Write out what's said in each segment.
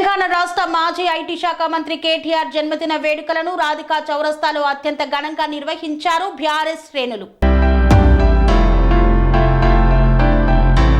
తెలంగాణ రాష్ట్ర మాజీ ఐటీ శాఖ మంత్రి కేటీఆర్ జన్మదిన వేడుకలను రాధికా చౌరస్తాలో అత్యంత ఘనంగా నిర్వహించారు బీఆర్ఎస్ శ్రేణులు.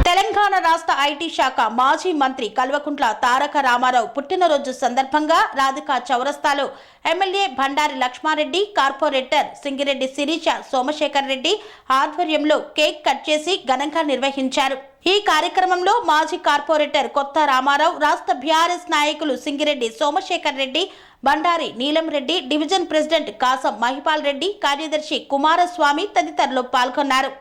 తెలంగాణ రాష్ట్ర ఐటీ శాఖ మాజీ మంత్రి కల్వకుంట్ల తారక రామారావు పుట్టినరోజు సందర్భంగా రాధికా చౌరస్తాలో ఎమ్మెల్యే బండారి లక్ష్మారెడ్డి, కార్పొరేటర్ సింగిరెడ్డి శిరీష సోమశేఖర్ రెడ్డి ఆధ్వర్యంలో కేక్ కట్ చేసి ఘనంగా నిర్వహించారు. ఈ కార్యక్రమంలో మాజీ కార్పొరేటర్ కొత్త రామారావు, రాష్ట్ర బీఆర్ఎస్ నాయకులు సింగిరెడ్డి సోమశేఖర్ రెడ్డి, బండారి నీలం రెడ్డి, డివిజన్ ప్రెసిడెంట్ కాసం మహిపాల్ రెడ్డి, కార్యదర్శి కుమారస్వామి తదితరులు పాల్గొన్నారు.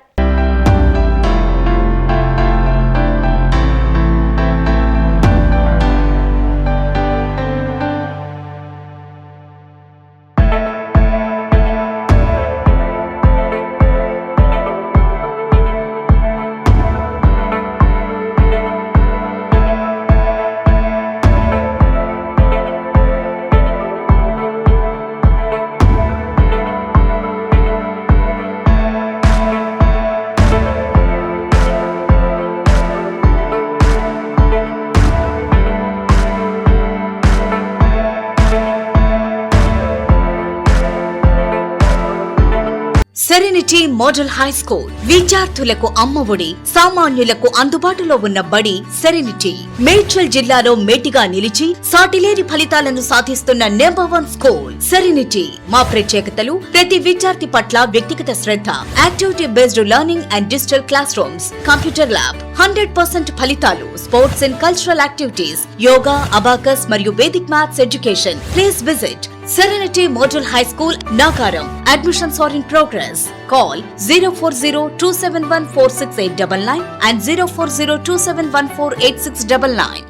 సెరెనిటీ మోడల్ హై స్కూల్ విద్యార్థులకు అమ్మఒడి, సామాన్యులకు అందుబాటులో ఉన్న బడి సెరెనిటీ. మేడ్చల్ జిల్లాలో మేటిగా నిలిచి సాటిలేని ఫలితాలను సాధిస్తున్న #1 స్కూల్ సెరెనిటీ. మా ప్రత్యేకతలు ప్రతి విద్యార్థి పట్ల వ్యక్తిగత శ్రద్ధ, activity based learning and digital classrooms, computer lab, 100% ఫలితాలు, sports and cultural activities, yoga, abacus మరియు Vedic maths education. Please visit Serenity Model High School, Nagaram. Admissions are in progress. Call 040-271-46899 and 040-271-48699.